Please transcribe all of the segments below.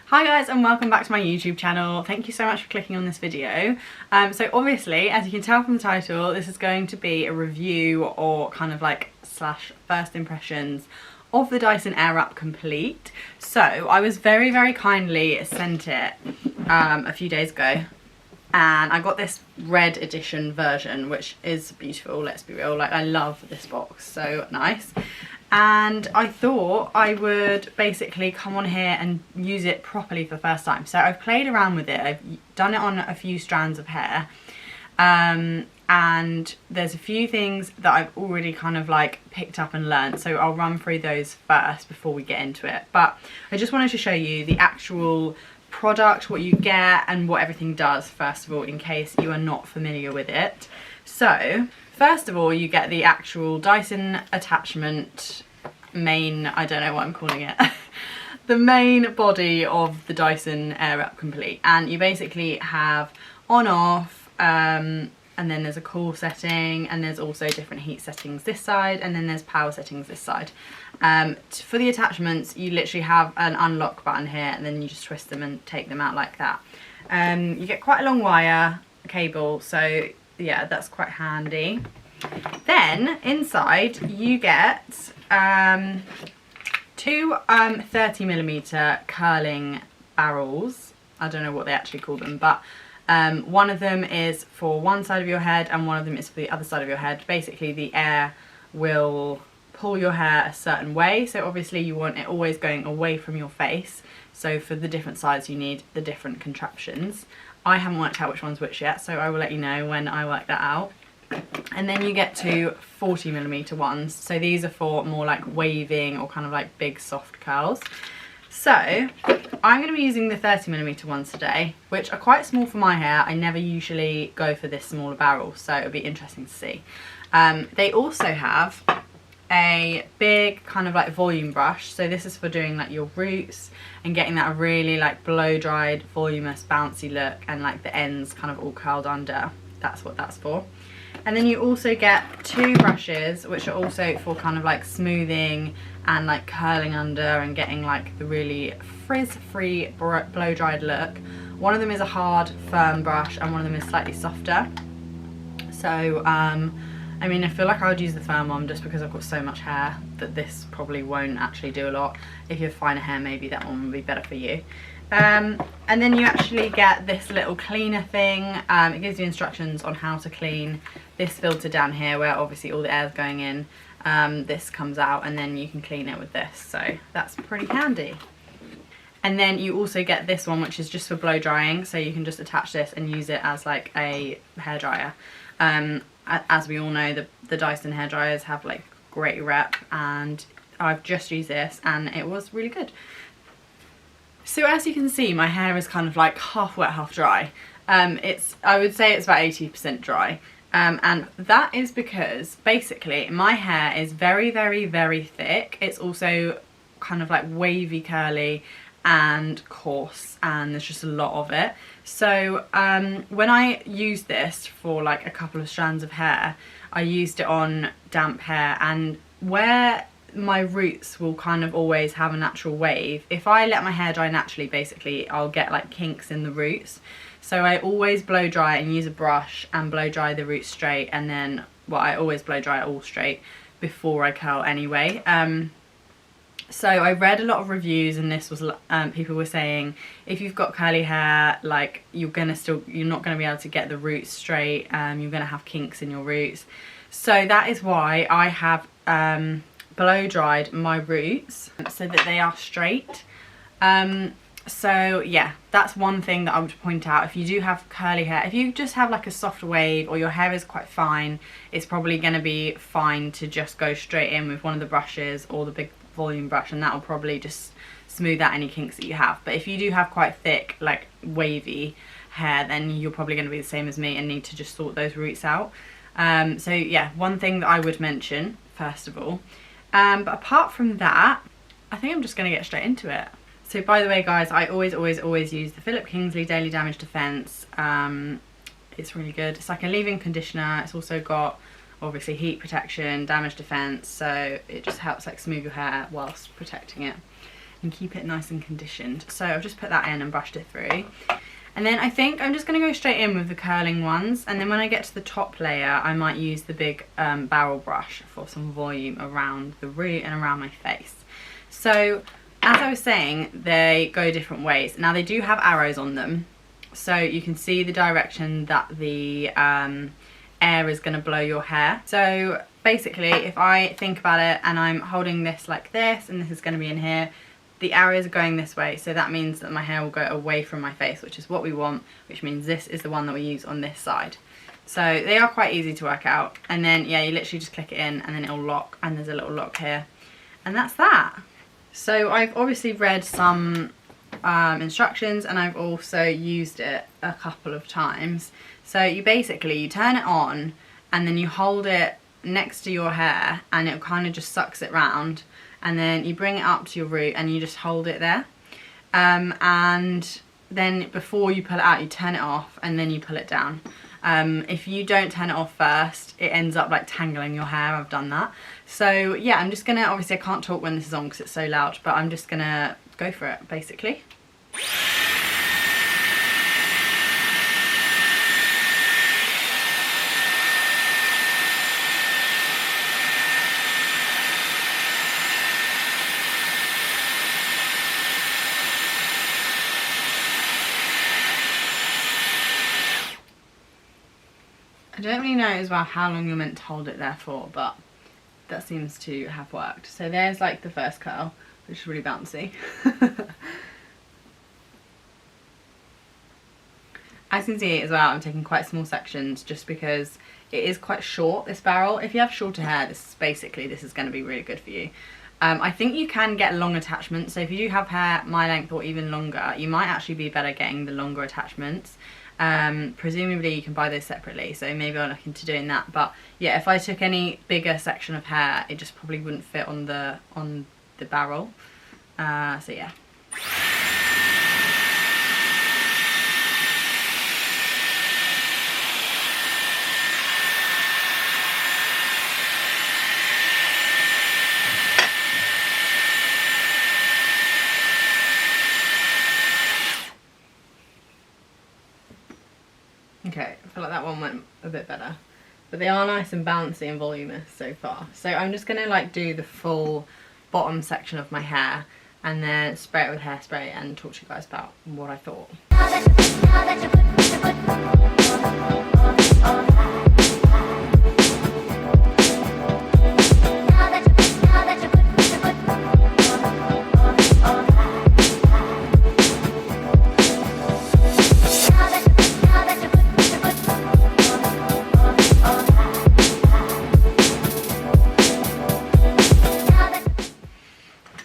Hi guys and welcome back to my YouTube channel. Thank you so much for clicking on this video. So obviously, as you can tell from the title, this is going to be a review or kind of like slash first impressions of the Dyson AIRWRAP Complete. So I was very kindly sent it a few days ago, and I got this red edition version, which is beautiful, let's be real. Like, I love this box, so nice. And I thought I would basically come on here and use it properly for the first time. So I've played around with it, I've done it on a few strands of hair, and there's a few things that I've already kind of like picked up and learned, so I'll run through those first before we get into it. But I just wanted to show you the actual product, what you get and what everything does first of all, in case you are not familiar with it. So first of all, you get the actual Dyson attachment main, I don't know what I'm calling it, the main body of the Dyson AIRWRAP Complete. And you basically have on off, and then there's a cool setting, and there's also different heat settings this side, and then there's power settings this side. For the attachments, you literally have an unlock button here, and then you just twist them and take them out like that. You get quite a long wire cable, so yeah, that's quite handy. Then inside you get two 30mm curling barrels. I don't know what they actually call them, but one of them is for one side of your head and one of them is for the other side of your head. Basically the air will pull your hair a certain way, so obviously you want it always going away from your face, so for the different sides you need the different contraptions. I haven't worked out which one's which yet, so I will let you know when I work that out. And then you get two 40mm ones, so these are for more like waving or kind of like big soft curls. So I'm going to be using the 30mm ones today, which are quite small for my hair. I never usually go for this smaller barrel, so it'll be interesting to see. They also have a big kind of like volume brush, so this is for doing like your roots and getting that really like blow dried, voluminous, bouncy look, and like the ends kind of all curled under. That's what that's for. And then you also get two brushes which are also for kind of like smoothing and like curling under and getting like the really frizz-free blow dried look. One of them is a hard firm brush and one of them is slightly softer. So I mean, I feel like I would use the firm one just because I've got so much hair that this probably won't actually do a lot. If you have finer hair, maybe that one would be better for you. And then you actually get this little cleaner thing. It gives you instructions on how to clean this filter down here where obviously all the air is going in. This comes out and then you can clean it with this, so that's pretty handy. And then you also get this one, which is just for blow drying, so you can just attach this and use it as like a hairdryer. As we all know, the Dyson hairdryers have like great rep, and I've just used this and it was really good. So as you can see, my hair is kind of like half wet, half dry. I would say it's about 80% dry. And that is because basically my hair is very thick. It's also kind of like wavy, curly and coarse, and there's just a lot of it. So when I used this for like a couple of strands of hair, I used it on damp hair, and where my roots will kind of always have a natural wave, if I let my hair dry naturally, basically I'll get like kinks in the roots. So I always blow dry and use a brush and blow dry the roots straight, and then, well, I always blow dry it all straight before I curl anyway. So I read a lot of reviews, and this was people were saying if you've got curly hair, like you're not gonna be able to get the roots straight. You're gonna have kinks in your roots. So that is why I have blow dried my roots so that they are straight. So yeah, that's one thing that I would point out. If you do have curly hair, if you just have like a soft wave or your hair is quite fine, it's probably going to be fine to just go straight in with one of the brushes or the big volume brush, and that will probably just smooth out any kinks that you have. But if you do have quite thick, like wavy hair, then you're probably going to be the same as me and need to just sort those roots out. So yeah, one thing that I would mention first of all. But apart from that, I think I'm just going to get straight into it. So by the way guys, I always use the Philip Kingsley Daily Damage Defense. It's really good. It's like a leave-in conditioner. It's also got obviously heat protection, damage defense, so it just helps like smooth your hair whilst protecting it. and keep it nice and conditioned. So I've just put that in and brushed it through. And then I think I'm just going to go straight in with the curling ones, and then when I get to the top layer I might use the big barrel brush for some volume around the root and around my face. So as I was saying, they go different ways. Now they do have arrows on them, so you can see the direction that the air is going to blow your hair. So basically if I think about it and I'm holding this like this and this is going to be in here, the arrows are going this way, so that means that my hair will go away from my face, which is what we want, which means this is the one that we use on this side. So they are quite easy to work out, and then yeah, you literally just click it in and then it'll lock, and there's a little lock here, and that's that. So I've obviously read some instructions, and I've also used it a couple of times. So you basically, you turn it on and then you hold it next to your hair and it kind of just sucks it round, and then you bring it up to your root and you just hold it there, and then before you pull it out you turn it off and then you pull it down. If you don't turn it off first, it ends up like tangling your hair. I've done that. So yeah, I'm just gonna, obviously I can't talk when this is on because it's so loud, but I'm just gonna go for it basically. I don't really know as well how long you're meant to hold it there for, but that seems to have worked. So there's like the first curl, which is really bouncy. As you can see as well, I'm taking quite small sections just because it is quite short, this barrel. If you have shorter hair, this is going to be really good for you. I think you can get long attachments, so if you do have hair my length or even longer, you might actually be better getting the longer attachments. Presumably you can buy those separately, so maybe I'll look into doing that. But yeah, if I took any bigger section of hair, it just probably wouldn't fit on the barrel. So yeah. Okay, I feel like that one went a bit better, but they are nice and bouncy and voluminous so far. So I'm just gonna like do the full bottom section of my hair and then spray it with hairspray and talk to you guys about what I thought.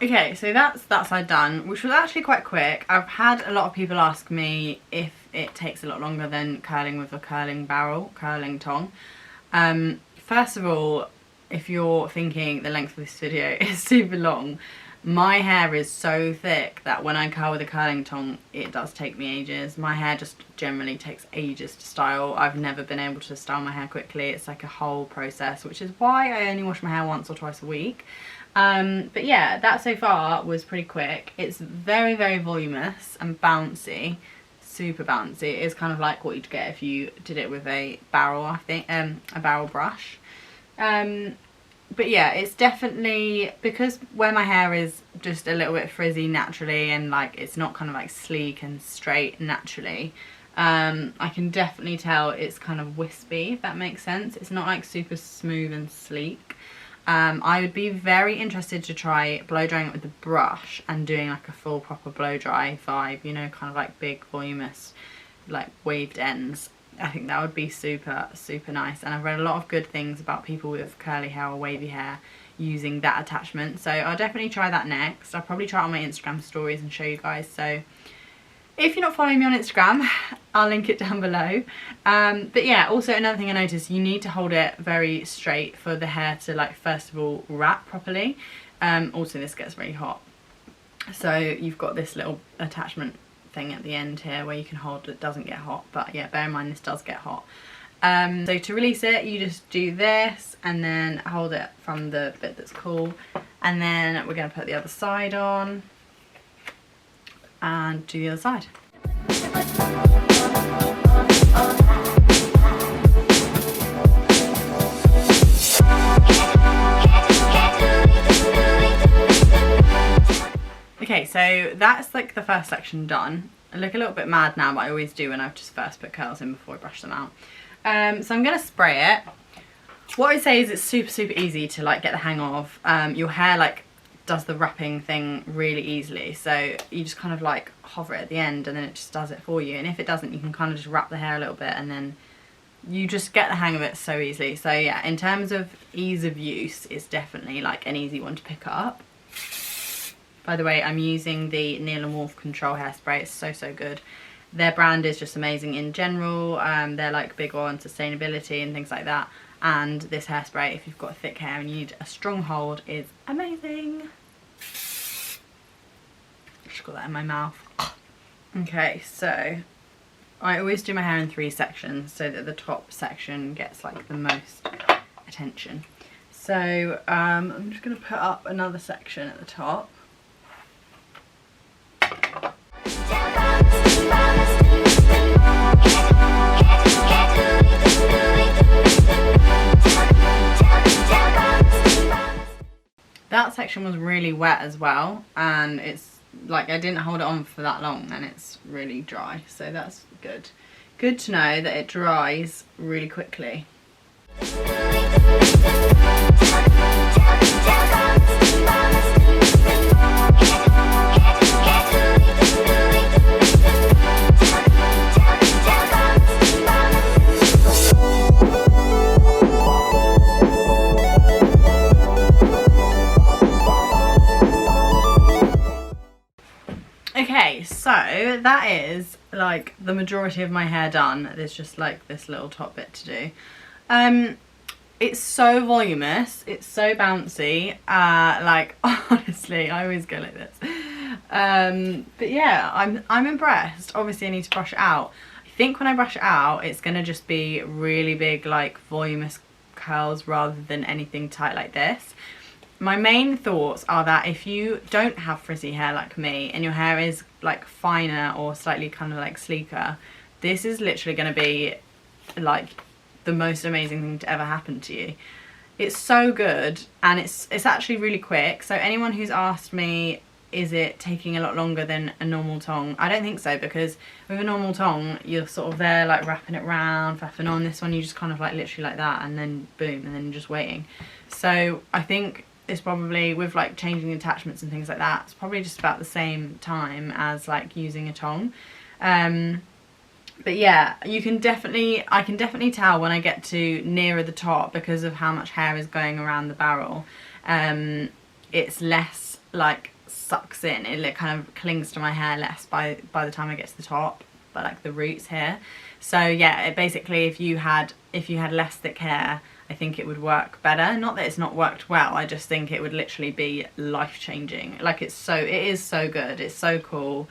Okay, so that's that side done, which was actually quite quick. I've had a lot of people ask me if it takes a lot longer than curling with a curling tong. First of all, if you're thinking the length of this video is super long, my hair is so thick that when I curl with a curling tong, it does take me ages. My hair just generally takes ages to style. I've never been able to style my hair quickly. It's like a whole process, which is why I only wash my hair once or twice a week. But yeah, that so far was pretty quick. It's very, very voluminous and bouncy, super bouncy. It is kind of like what you'd get if you did it with a barrel, I think, a barrel brush. But yeah, it's definitely, because where my hair is just a little bit frizzy naturally and like it's not kind of like sleek and straight naturally, I can definitely tell it's kind of wispy, if that makes sense. It's not like super smooth and sleek. I would be very interested to try blow drying it with the brush and doing like a full proper blow dry vibe, you know, kind of like big voluminous like waved ends. I think that would be super, super nice. And I've read a lot of good things about people with curly hair or wavy hair using that attachment. So I'll definitely try that next. I'll probably try it on my Instagram stories and show you guys. So if you're not following me on Instagram, I'll link it down below. But yeah, also another thing I noticed, you need to hold it very straight for the hair to like first of all wrap properly. Also this gets very hot. So you've got this little attachment thing at the end here where you can hold it doesn't get hot, but yeah, bear in mind this does get hot. So to release it, you just do this and then hold it from the bit that's cool, and then we're going to put the other side on. and do the other side. Okay, so that's like the first section done. I look a little bit mad now, but I always do when I've just first put curls in before I brush them out. So I'm going to spray it. What I'd say is it's super easy to like get the hang of. Your hair like does the wrapping thing really easily, so you just kind of like hover it at the end and then it just does it for you. And if it doesn't, you can kind of just wrap the hair a little bit and then you just get the hang of it so easily. So yeah, in terms of ease of use, it's definitely like an easy one to pick up. By the way, I'm using the Neil & Wolf Control Hairspray. It's so good. Their brand is just amazing in general. They're like big on sustainability and things like that. And this hairspray, if you've got thick hair and you need a strong hold, is amazing. Just got that in my mouth. Okay, so I always do my hair in 3 sections so that the top section gets like the most attention. So I'm just going to put up another section at the top. That section was really wet as well, and it's like I didn't hold it on for that long and it's really dry, so that's good. Good to know that it dries really quickly. Okay, so that is like the majority of my hair done. There's just like this little top bit to do. It's so voluminous, it's so bouncy, like honestly I always go like this. But yeah, I'm impressed. Obviously I need to brush it out. I think when I brush it out it's gonna just be really big like voluminous curls rather than anything tight like this. My main thoughts are that if you don't have frizzy hair like me and your hair is like finer or slightly kind of like sleeker, this is literally going to be like the most amazing thing to ever happen to you. It's so good and it's actually really quick. So anyone who's asked me, is it taking a lot longer than a normal tong? I don't think so, because with a normal tong you're sort of there like wrapping it round, faffing on. This one you just kind of like literally like that and then boom, and then you're just waiting. So I think it's probably, with like changing attachments and things like that, it's probably just about the same time as like using a tong. But yeah, I can definitely tell when I get to nearer the top, because of how much hair is going around the barrel. It's less like sucks in, it kind of clings to my hair less by the time I get to the top, but like the roots here. So yeah, it basically, if you had less thick hair, I think it would work better. Not that it's not worked well, I just think it would literally be life-changing. Like it is so good, it's so cool.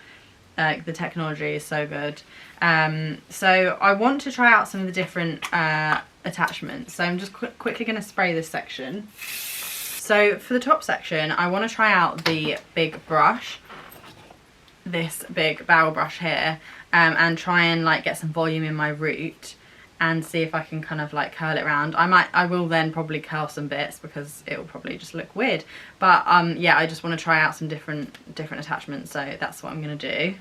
The technology is so good. So I want to try out some of the different attachments. So I'm just quickly going to spray this section. So for the top section, I want to try out the big brush, this big barrel brush here, and try and like get some volume in my root and see if I can kind of like curl it around. I will then probably curl some bits because it will probably just look weird. But yeah, I just want to try out some different attachments, so that's what I'm going to do.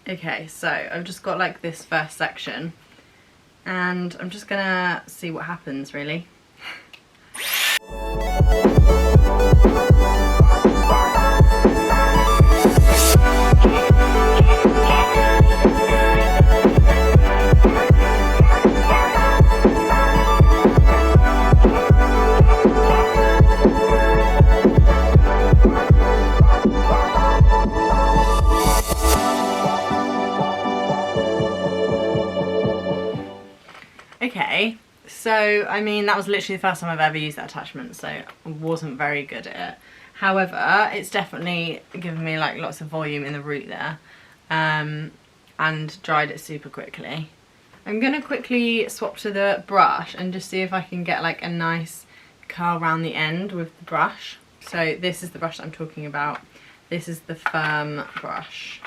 Okay, so I've just got like this first section and I'm just gonna see what happens really. Okay, so I mean that was literally the first time I've ever used that attachment, so I wasn't very good at it. However, it's definitely given me like lots of volume in the root there, and dried it super quickly. I'm gonna quickly swap to the brush and just see if I can get like a nice curl around the end with the brush. So this is the brush that I'm talking about. This is the firm brush.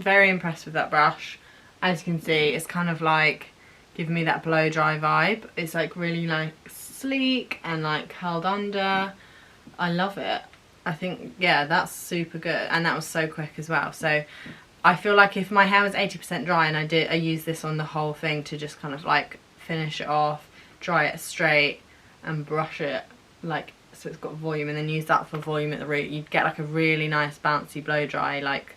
very impressed with that brush. As you can see, it's kind of like giving me that blow dry vibe. It's like really like sleek and like curled under. I love it. I think, yeah, that's super good, and that was so quick as well. So I feel like if my hair was 80% dry and I used this on the whole thing to just kind of like finish it off, dry it straight and brush it like so it's got volume, and then use that for volume at the root, you'd get like a really nice bouncy blow dry, like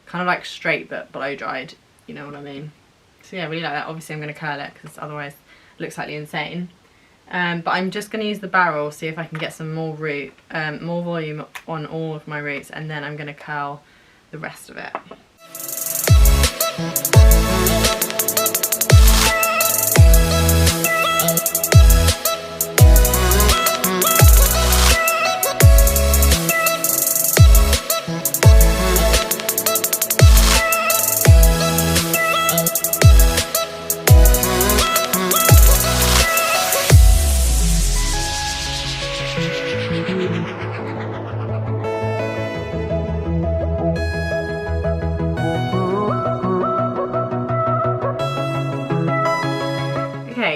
kind of like straight but blow dried, you know what I mean. So yeah, I really like that. Obviously I'm going to curl it because otherwise it looks slightly insane. But I'm just going to use the barrel, see if I can get some more root, more volume on all of my roots, and then I'm going to curl the rest of it.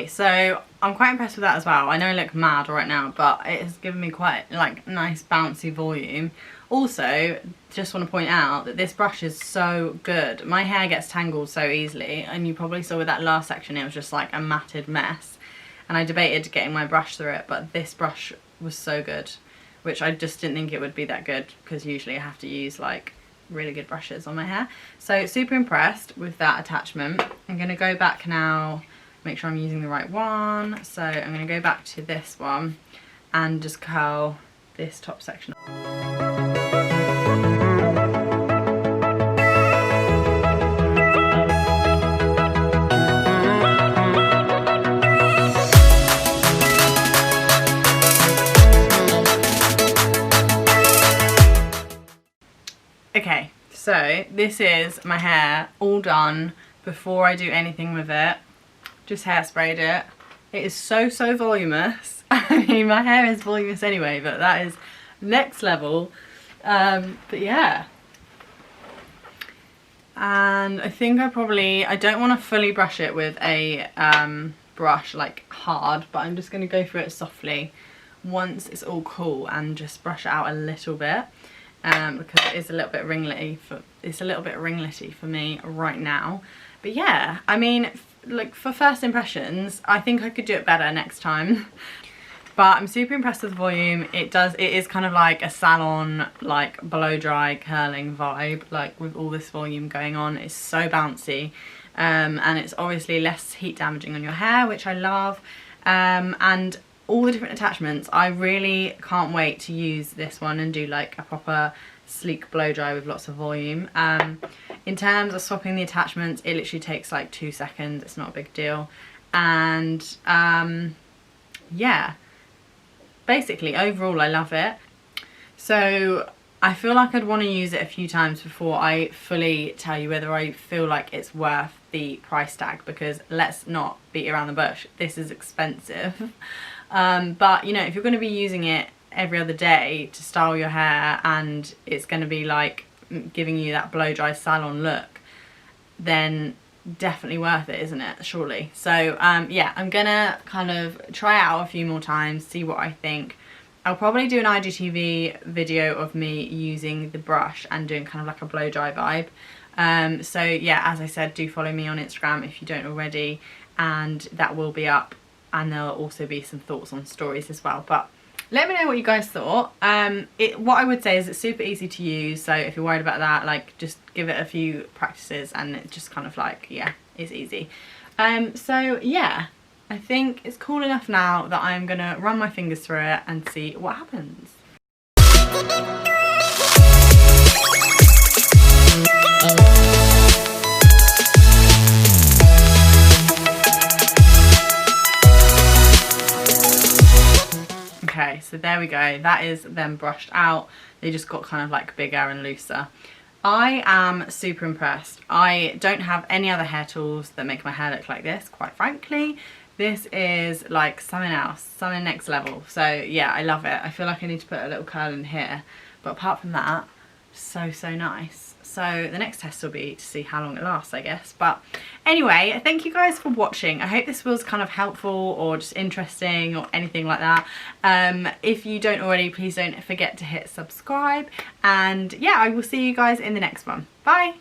So I'm quite impressed with that as well. I know I look mad right now, but it has given me quite like nice bouncy volume. Also, just want to point out that this brush is so good. My hair gets tangled so easily, and you probably saw with that last section it was just like a matted mess, and I debated getting my brush through it, but this brush was so good, which I just didn't think it would be that good because usually I have to use like really good brushes on my hair. So super impressed with that attachment. I'm going to go back now, make sure I'm using the right one. So I'm going to go back to this one and just curl this top section. Okay, so this is my hair all done before I do anything with it. Just hairsprayed it. It is so voluminous. I mean, my hair is voluminous anyway, but that is next level. But yeah. And I think I don't want to fully brush it with a brush like hard, but I'm just going to go through it softly once it's all cool and just brush it out a little bit. Because it is a little bit ringlety for me right now. But yeah, I mean, like for first impressions, I think I could do it better next time. But I'm super impressed with the volume. It is kind of like a salon, like blow dry curling vibe, like with all this volume going on. It's so bouncy, and it's obviously less heat damaging on your hair, which I love. And all the different attachments, I really can't wait to use this one and do like a proper sleek blow dry with lots of volume. In terms of swapping the attachments, it literally takes like 2 seconds. It's not a big deal. And yeah, basically overall I love it. So I feel like I'd want to use it a few times before I fully tell you whether I feel like it's worth the price tag, because let's not beat around the bush, this is expensive. But you know, if you're going to be using it every other day to style your hair and it's going to be like giving you that blow dry salon look, then definitely worth it, isn't it? Surely. So yeah, I'm gonna kind of try it out a few more times, see what I think. I'll probably do an IGTV video of me using the brush and doing kind of like a blow dry vibe. So yeah, as I said, do follow me on Instagram if you don't already, and that will be up, and there'll also be some thoughts on stories as well. But let me know what you guys thought. What I would say is it's super easy to use, so if you're worried about that, like just give it a few practices and it just kind of like, yeah, it's easy. So yeah, I think it's cool enough now that I'm gonna run my fingers through it and see what happens. Okay, so there we go. That is them brushed out. They just got kind of like bigger and looser. I am super impressed. I don't have any other hair tools that make my hair look like this, quite frankly. This is like something else, something next level. So yeah, I love it. I feel like I need to put a little curl in here. But apart from that, So nice. So the next test will be to see how long it lasts, I guess. But anyway, thank you guys for watching. I hope this was kind of helpful or just interesting or anything like that. If you don't already, please don't forget to hit subscribe. And yeah, I will see you guys in the next one. Bye.